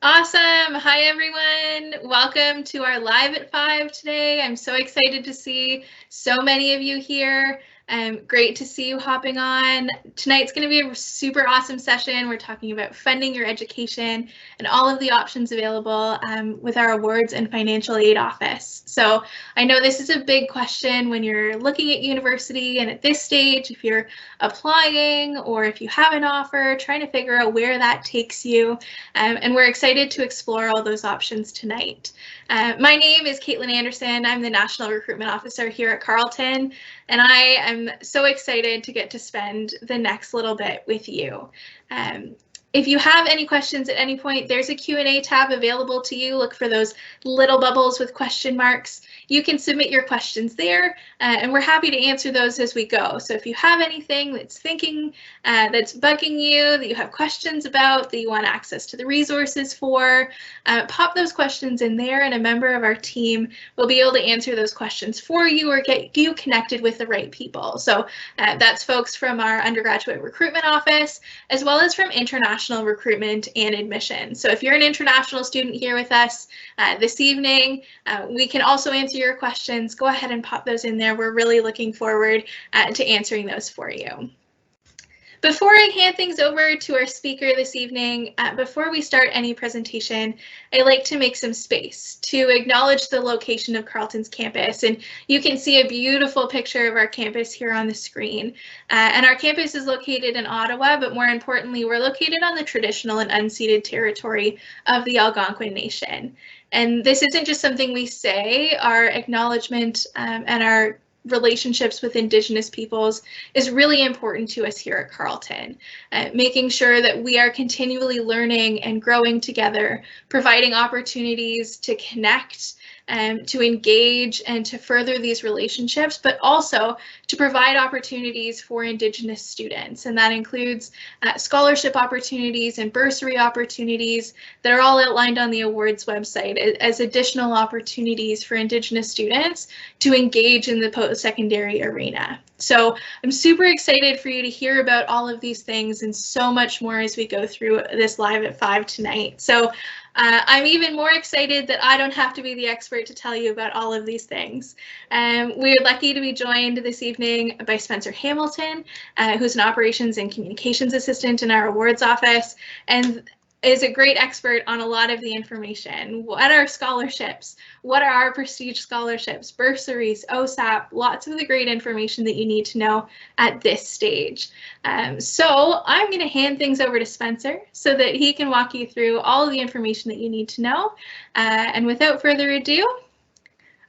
Awesome. Hi, everyone. Welcome to our Live at 5 today. I'm so excited to see so many of you here. Great to see you hopping on. Tonight's going to be a super awesome session. We're talking about funding your education and all of the options available with our awards and financial aid office. So I know this is a big question when you're looking at university and at this stage, if you're applying or if you have an offer, trying to figure out where that takes you. And we're excited to explore all those options tonight. My name is Caitlin Anderson. I'm the National Recruitment Officer here at Carleton, and I am so excited to get to spend the next little bit with you. If you have any questions at any point, there's a Q&A tab available to you. Look for those little bubbles with question marks. You can submit your questions there, and we're happy to answer those as we go. So if you have anything that's that's bugging you, that you have questions about, that you want access to the resources for, pop those questions in there, and a member of our team will be able to answer those questions for you or get you connected with the right people. So that's folks from our undergraduate recruitment office, as well as from international recruitment and admission. So if you're an international student here with us this evening, we can also answer your questions. Go ahead and pop those in there. We're really looking forward to answering those for you. Before I hand things over to our speaker this evening, before we start any presentation, I like to make some space to acknowledge the location of Carleton's campus. And you can see a beautiful picture of our campus here on the screen. And our campus is located in Ottawa, but more importantly, we're located on the traditional and unceded territory of the Algonquin Nation. And this isn't just something we say. Our acknowledgement and our relationships with Indigenous peoples is really important to us here at Carleton, making sure that we are continually learning and growing together, providing opportunities to connect, to engage and to further these relationships, but also to provide opportunities for Indigenous students. And that includes scholarship opportunities and bursary opportunities that are all outlined on the awards website as additional opportunities for Indigenous students to engage in the post-secondary arena. So I'm super excited for you to hear about all of these things and so much more as we go through this Live at 5 tonight. So I'm even more excited that I don't have to be the expert to tell you about all of these things. We're lucky to be joined this evening by Spencer Hamilton, who's an operations and communications assistant in our awards office, and is a great expert on a lot of the information. What are scholarships? What are our prestige scholarships, bursaries, OASP, lots of the great information that you need to know at this stage. So I'm going to hand things over to Spencer so that he can walk you through all of the information that you need to know. And without further ado,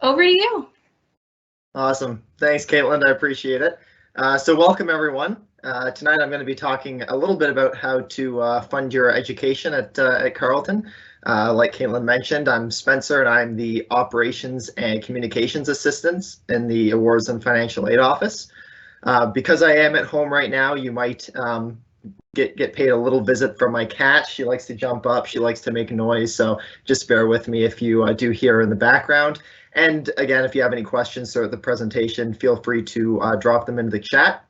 over to you. Awesome. Thanks, Caitlin. I appreciate it. So welcome, everyone. Tonight I'm going to be talking a little bit about how to fund your education at Carleton. Like Caitlin mentioned, I'm Spencer and I'm the Operations and Communications Assistant in the Awards and Financial Aid Office. Because I am at home right now, you might get paid a little visit from my cat. She likes to jump up, she likes to make noise, so just bear with me if you do hear her in the background. And again, if you have any questions throughout the presentation, feel free to drop them into the chat.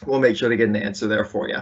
We'll make sure to get an answer there for you.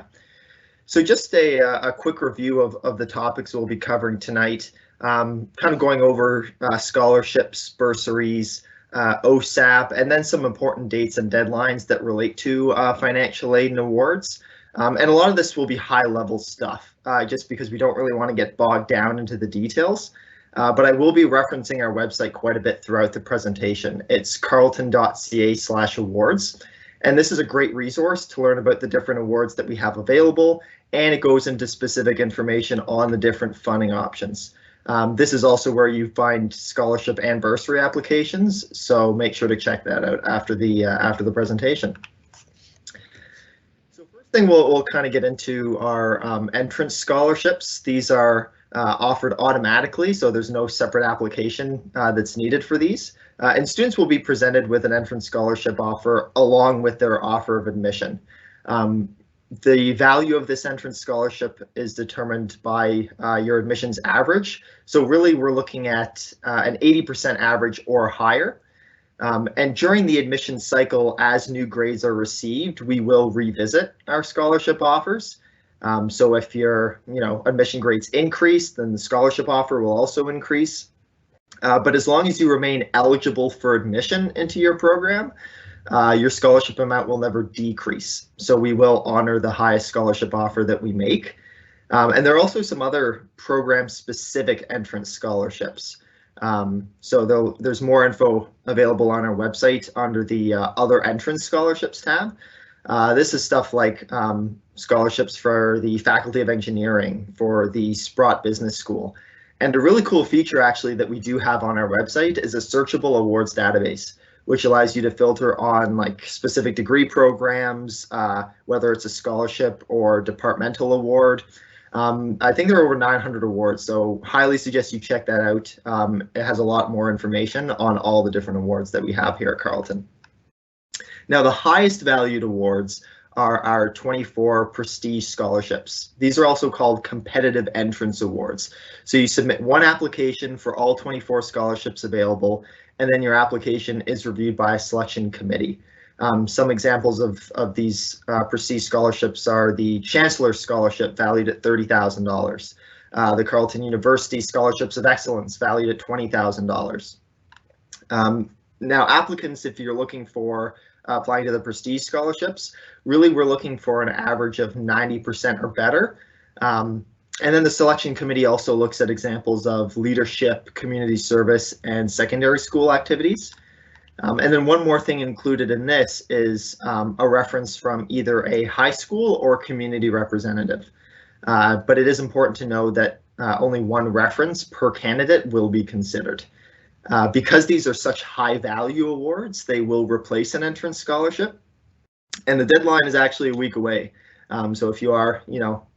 So just a quick review of the topics we'll be covering tonight, kind of going over scholarships, bursaries, OASP, and then some important dates and deadlines that relate to financial aid and awards. And a lot of this will be high-level stuff, just because we don't really want to get bogged down into the details. But I will be referencing our website quite a bit throughout the presentation. It's carleton.ca/awards. And this is a great resource to learn about the different awards that we have available, and it goes into specific information on the different funding options. This is also where you find scholarship and bursary applications, so make sure to check that out after the presentation. So first thing we'll kind of get into are entrance scholarships. These are offered automatically, so there's no separate application that's needed for these. And students will be presented with an entrance scholarship offer along with their offer of admission. The value of this entrance scholarship is determined by your admissions average. So really we're looking at an 80% average or higher. And during the admission cycle, as new grades are received, we will revisit our scholarship offers. So if your admission grades increase, then the scholarship offer will also increase. But as long as you remain eligible for admission into your program, your scholarship amount will never decrease. So we will honor the highest scholarship offer that we make. And there are also some other program-specific entrance scholarships. So there's more info available on our website under the Other Entrance Scholarships tab. This is stuff like scholarships for the Faculty of Engineering, for the Sprott Business School. And a really cool feature actually that we do have on our website is a searchable awards database, which allows you to filter on like specific degree programs, whether it's a scholarship or departmental award. I think there are over 900 awards, so highly suggest you check that out. It has a lot more information on all the different awards that we have here at Carleton. Now, the highest valued awards are our 24 prestige scholarships. These are also called competitive entrance awards. So you submit one application for all 24 scholarships available, and then your application is reviewed by a selection committee. Some examples of these prestige scholarships are the Chancellor's Scholarship, valued at $30,000. The Carleton University Scholarships of Excellence, valued at $20,000. Now, applicants, if you're looking for applying to the prestige scholarships, really we're looking for an average of 90% or better. And then the selection committee also looks at examples of leadership, community service, and secondary school activities. And then one more thing included in this is a reference from either a high school or community representative. But it is important to know that only one reference per candidate will be considered. Because these are such high value awards, they will replace an entrance scholarship. And the deadline is actually a week away. So if you are,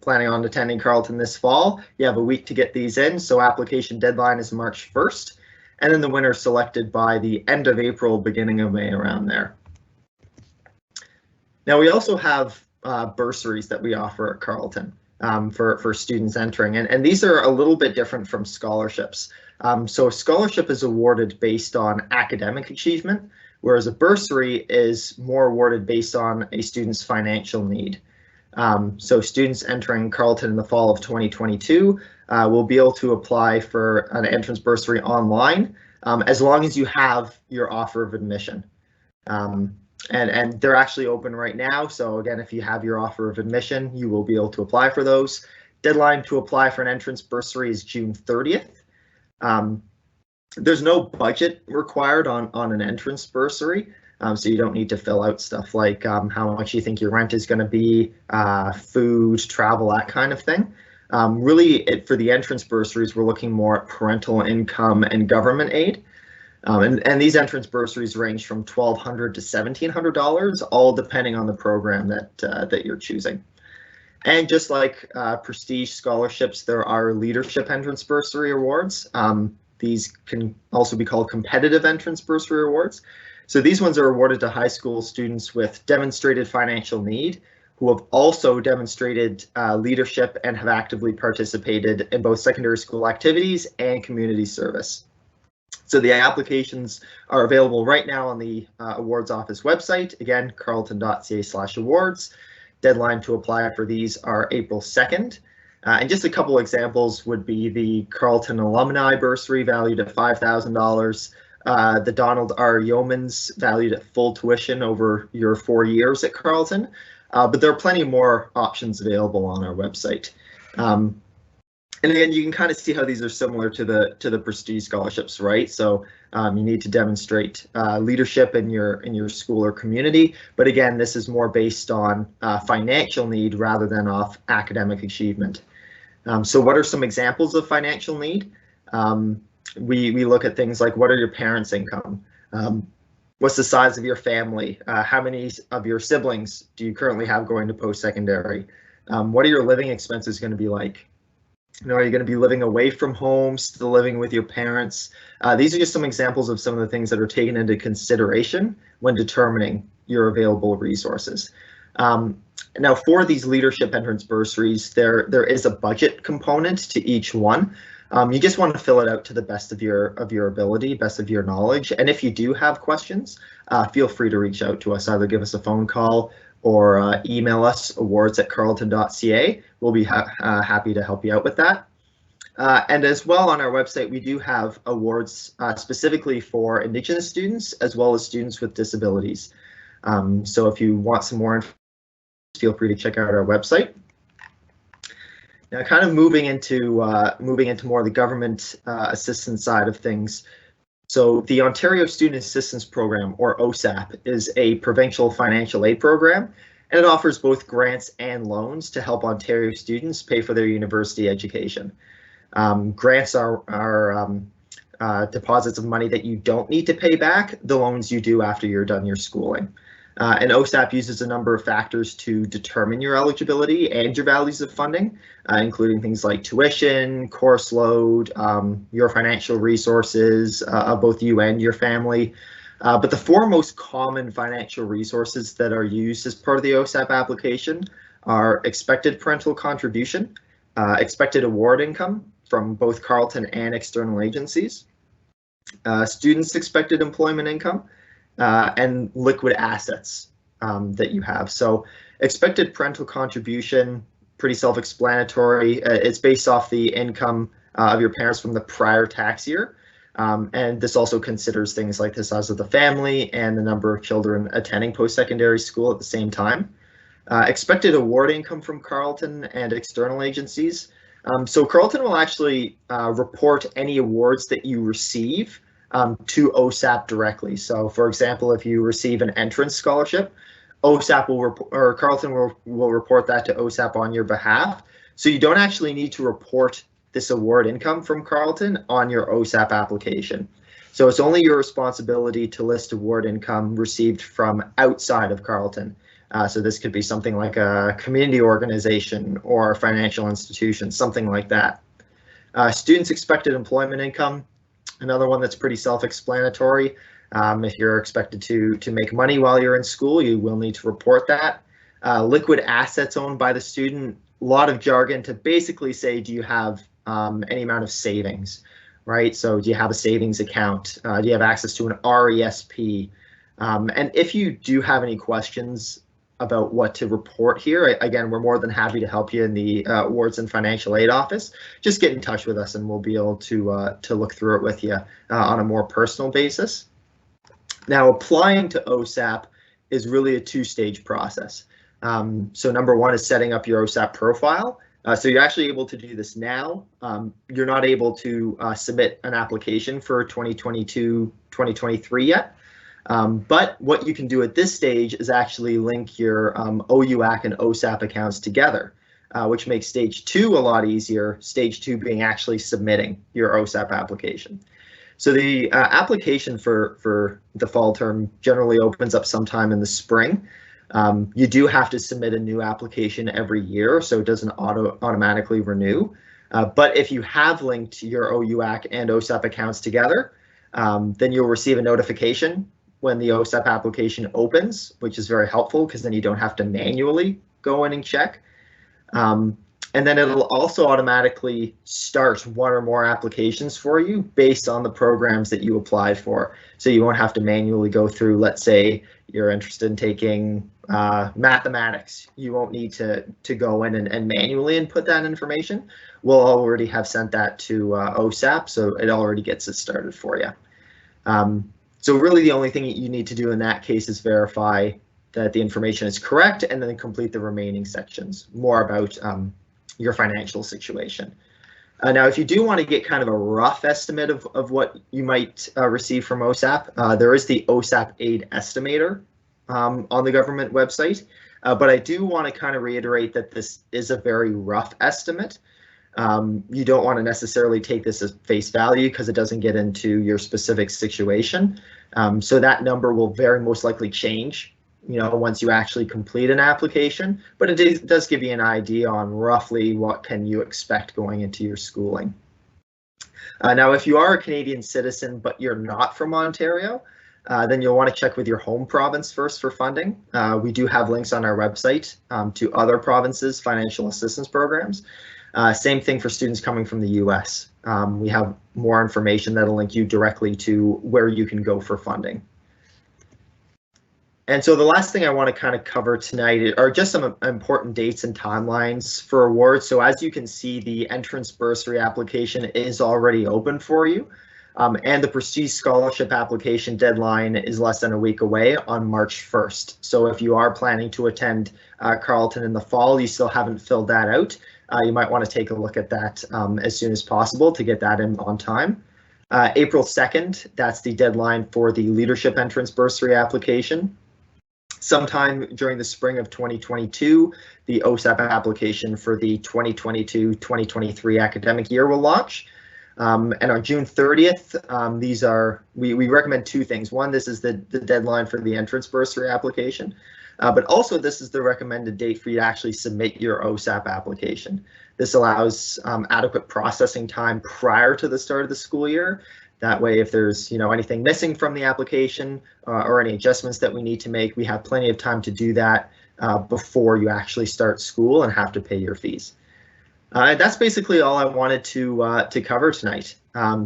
planning on attending Carleton this fall, you have a week to get these in. So application deadline is March 1st. And then the winner is selected by the end of April, beginning of May, around there. Now we also have bursaries that we offer at Carleton for students entering, and these are a little bit different from scholarships. So a scholarship is awarded based on academic achievement, whereas a bursary is more awarded based on a student's financial need. So students entering Carleton in the fall of 2022 will be able to apply for an entrance bursary online as long as you have your offer of admission. And they're actually open right now. So again, if you have your offer of admission, you will be able to apply for those. Deadline to apply for an entrance bursary is June 30th. There's no budget required on an entrance bursary. So you don't need to fill out stuff like how much you think your rent is going to be, food, travel, that kind of thing. Really, for the entrance bursaries, we're looking more at parental income and government aid. And these entrance bursaries range from $1,200 to $1,700, all depending on the program that you're choosing. And just like prestige scholarships, there are leadership entrance bursary awards. These can also be called competitive entrance bursary awards. So these ones are awarded to high school students with demonstrated financial need who have also demonstrated leadership and have actively participated in both secondary school activities and community service. So the applications are available right now on the awards office website. Again, carleton.ca/awards. Deadline to apply for these are April 2nd. And just a couple examples would be the Carleton Alumni Bursary, valued at $5,000. The Donald R. Yeomans, valued at full tuition over your 4 years at Carleton. But there are plenty more options available on our website. And again, you can kind of see how these are similar to the prestige scholarships, right? So you need to demonstrate leadership in your school or community. But again, this is more based on financial need rather than off academic achievement. So what are some examples of financial need? We look at things like, what are your parents' income? What's the size of your family? How many of your siblings do you currently have going to post-secondary? What are your living expenses going to be like? Are you going to be living away from home, still living with your parents? These are just some examples of some of the things that are taken into consideration when determining your available resources. Now, for these leadership entrance bursaries, there is a budget component to each one. You just want to fill it out to the best of your ability, best of your knowledge. And if you do have questions, feel free to reach out to us, either give us a phone call or email us awards@carleton.ca. We'll be happy to help you out with that. And as well, on our website, we do have awards specifically for Indigenous students as well as students with disabilities. So if you want some more information, feel free to check out our website. Now, kind of moving into more of the government assistance side of things. So the Ontario Student Assistance Program, or OSAP, is a provincial financial aid program, and it offers both grants and loans to help Ontario students pay for their university education. Grants are deposits of money that you don't need to pay back. The loans you do after you're done your schooling. And OSAP uses a number of factors to determine your eligibility and your values of funding, including things like tuition, course load, your financial resources of both you and your family. But the four most common financial resources that are used as part of the OSAP application are expected parental contribution, expected award income from both Carleton and external agencies, students' expected employment income, and liquid assets that you have. So expected parental contribution, pretty self-explanatory. It's based off the income of your parents from the prior tax year. And this also considers things like the size of the family and the number of children attending post-secondary school at the same time. Expected award income from Carleton and external agencies. So Carleton will actually report any awards that you receive to OSAP directly. So, for example, if you receive an entrance scholarship, OSAP will Carleton will report that to OSAP on your behalf. So you don't actually need to report this award income from Carleton on your OSAP application. So it's only your responsibility to list award income received from outside of Carleton. So this could be something like a community organization or a financial institution, something like that. Students' expected employment income. Another one that's pretty self-explanatory. If you're expected to make money while you're in school, you will need to report that. Liquid assets owned by the student, a lot of jargon to basically say, do you have any amount of savings, right? So do you have a savings account? Do you have access to an RESP? And if you do have any questions about what to report here, again, we're more than happy to help you in the Awards and Financial Aid Office. Just get in touch with us and we'll be able to look through it with you on a more personal basis. Now, applying to OSAP is really a two-stage process. So number one is setting up your OSAP profile. So you're actually able to do this now. You're not able to submit an application for 2022-2023 yet. But what you can do at this stage is actually link your OUAC and OSAP accounts together, which makes stage two a lot easier, stage two being actually submitting your OSAP application. So the application for the fall term generally opens up sometime in the spring. You do have to submit a new application every year, so it doesn't automatically renew. But if you have linked your OUAC and OSAP accounts together, then you'll receive a notification when the OSAP application opens, which is very helpful because then you don't have to manually go in and check. And then it'll also automatically start one or more applications for you based on the programs that you applied for. So you won't have to manually go through, let's say you're interested in taking mathematics. You won't need to go in and manually input that information. We'll already have sent that to OSAP, so it already gets it started for you. So really the only thing you need to do in that case is verify that the information is correct and then complete the remaining sections, more about your financial situation. Now, if you do want to get kind of a rough estimate of what you might receive from OSAP, there is the OSAP Aid Estimator on the government website, but I do want to kind of reiterate that this is a very rough estimate. You don't want to necessarily take this as face value because it doesn't get into your specific situation. So that number will very most likely change, you know, once you actually complete an application, but it does give you an idea on roughly what can you expect going into your schooling. Now, if you are a Canadian citizen, but you're not from Ontario, then you'll want to check with your home province first for funding. We do have links on our website to other provinces' financial assistance programs. Same thing for students coming from the US. We have more information that'll link you directly to where you can go for funding. And so the last thing I want to kind of cover tonight are just some important dates and timelines for awards. So as you can see, the entrance bursary application is already open for you. And the Prestige Scholarship application deadline is less than a week away on March 1st. So if you are planning to attend Carleton in the fall, you still haven't filled that out, you might want to take a look at that as soon as possible to get that in on time. April 2nd, that's the deadline for the leadership entrance bursary application. Sometime during the spring of 2022, the OASP application for the 2022-2023 academic year will launch. And on June 30th, we recommend two things. One, this is the deadline for the entrance bursary application, but also this is the recommended date for you to actually submit your OASP application. This allows adequate processing time prior to the start of the school year. That way, if there's anything missing from the application or any adjustments that we need to make, we have plenty of time to do that before you actually start school and have to pay your fees. That's basically all I wanted to cover tonight.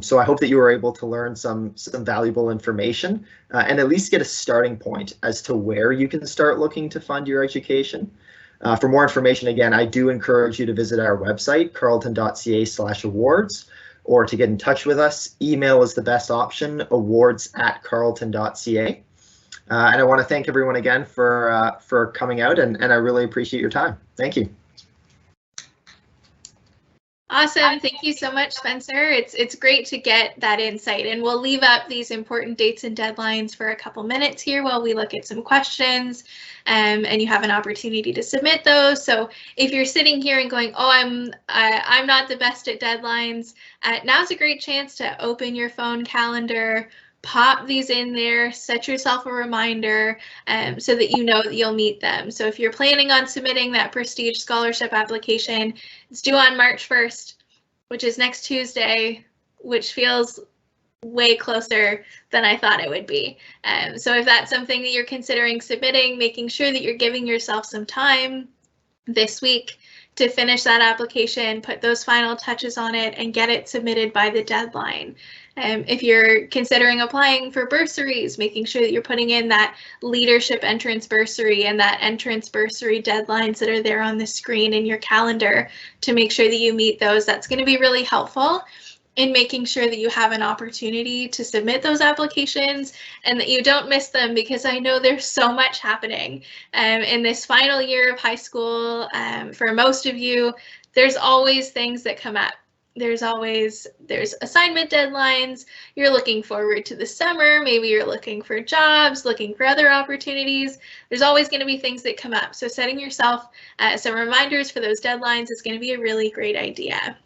So I hope that you were able to learn some valuable information and at least get a starting point as to where you can start looking to fund your education. For more information, again, I do encourage you to visit our website, carleton.ca/awards, or to get in touch with us. Email is the best option, awards@carleton.ca. And I want to thank everyone again for coming out, and I really appreciate your time. Thank you. Awesome. Thank you so much, Spencer. It's great to get that insight, and we'll leave up these important dates and deadlines for a couple minutes here while we look at some questions, and you have an opportunity to submit those. So if you're sitting here and going, oh, I'm not the best at deadlines, now's a great chance to open your phone calendar, pop these in there, set yourself a reminder so that you know that you'll meet them. So if you're planning on submitting that Prestige Scholarship application, it's due on March 1st, which is next Tuesday, which feels way closer than I thought it would be. So if that's something that you're considering submitting, making sure that you're giving yourself some time this week to finish that application, put those final touches on it, and get it submitted by the deadline. If you're considering applying for bursaries, making sure that you're putting in that leadership entrance bursary and that entrance bursary deadlines that are there on the screen in your calendar to make sure that you meet those. That's going to be really helpful in making sure that you have an opportunity to submit those applications and that you don't miss them, because I know there's so much happening in this final year of high school. For most of you, there's always things that come up. There's assignment deadlines, you're looking forward to the summer, maybe you're looking for jobs, looking for other opportunities. There's always going to be things that come up. So setting yourself some reminders for those deadlines is going to be a really great idea.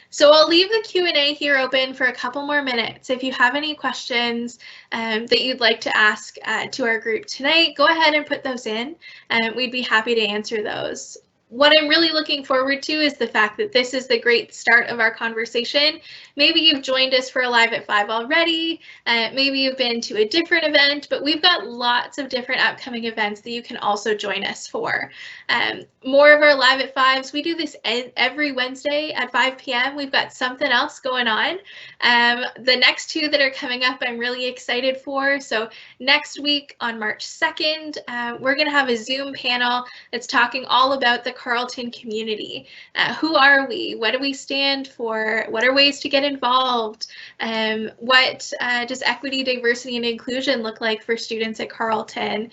So I'll leave the Q&A here open for a couple more minutes. If you have any questions that you'd like to ask to our group tonight, go ahead and put those in, and we'd be happy to answer those. What I'm really looking forward to is the fact that this is the great start of our conversation. Maybe you've joined us for a Live at 5 already, maybe you've been to a different event, but we've got lots of different upcoming events that you can also join us for. More of our Live at 5s, we do this every Wednesday at 5 p.m. We've got something else going on. The next two that are coming up, I'm really excited for. So next week on March 2nd, we're going to have a Zoom panel that's talking all about the Carleton community. Who are we? What do we stand for? What are ways to get involved? What does equity, diversity, and inclusion look like for students at Carleton?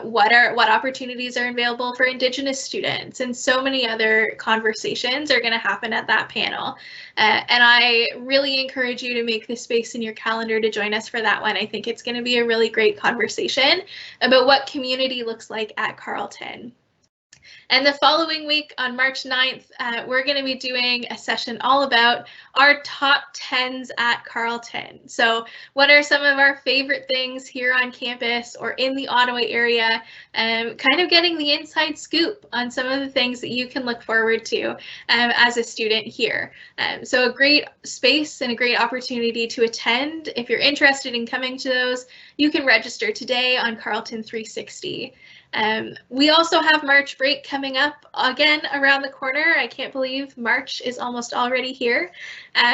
What opportunities are available for Indigenous students? And so many other conversations are going to happen at that panel. And I really encourage you to make this space in your calendar to join us for that one. I think it's going to be a really great conversation about what community looks like at Carleton. And the following week on March 9th, we're going to be doing a session all about our top 10s at Carleton. So what are some of our favorite things here on campus or in the Ottawa area? Kind of getting the inside scoop on some of the things that you can look forward to as a student here. So a great space and a great opportunity to attend. If you're interested in coming to those, you can register today on Carleton 360. We also have March break coming up again around the corner. I can't believe March is almost already here.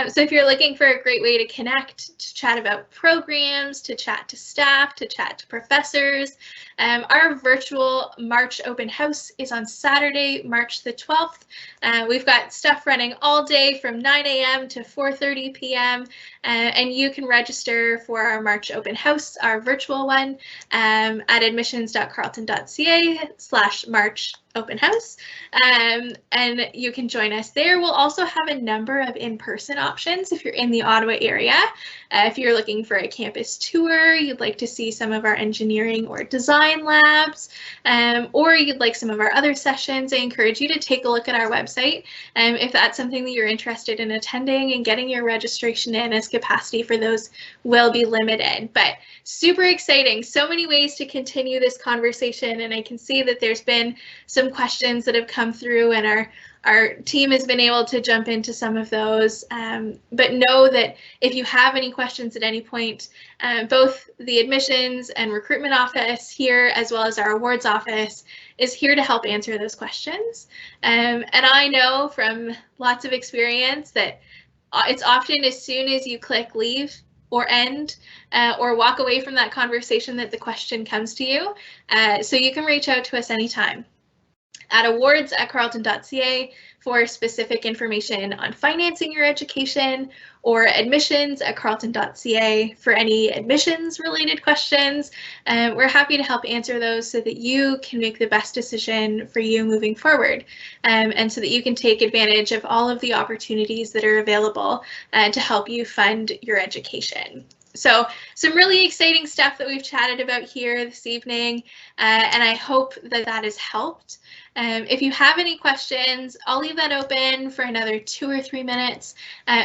So if you're looking for a great way to connect, to chat about programs, to chat to staff, to chat to professors, our virtual March open house is on Saturday, March the 12th. We've got stuff running all day from 9 a.m. to 4:30 p.m. And you can register for our March open house, our virtual one, at admissions.carleton.ca/March open house, and you can join us there. We'll also have a number of in-person options if you're in the Ottawa area. If you're looking for a campus tour, you'd like to see some of our engineering or design labs, or you'd like some of our other sessions, I encourage you to take a look at our website if that's something that you're interested in attending, and getting your registration in, as capacity for those will be limited. But super exciting, so many ways to continue this conversation, and I can see that there's been some questions that have come through, and our team has been able to jump into some of those. But know that if you have any questions at any point, both the admissions and recruitment office here, as well as our awards office, is here to help answer those questions. And I know from lots of experience that it's often as soon as you click leave or end or walk away from that conversation that the question comes to you. So you can reach out to us anytime at awards@carleton.ca for specific information on financing your education, or admissions@carleton.ca for any admissions related questions. We're happy to help answer those so that you can make the best decision for you moving forward, and so that you can take advantage of all of the opportunities that are available to help you fund your education. So some really exciting stuff that we've chatted about here this evening, and I hope that that has helped. If you have any questions, I'll leave that open for another 2 or 3 minutes.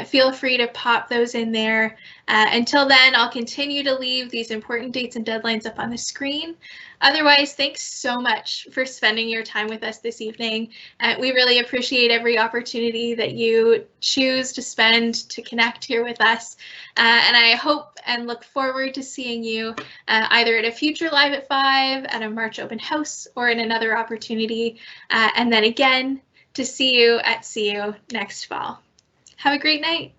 Feel free to pop those in there. Until then, I'll continue to leave these important dates and deadlines up on the screen. Otherwise, thanks so much for spending your time with us this evening. We really appreciate every opportunity that you choose to spend to connect here with us. And I hope and look forward to seeing you either at a future Live at 5, at a March open house, or in another opportunity. And then again, to see you at CU next fall. Have a great night.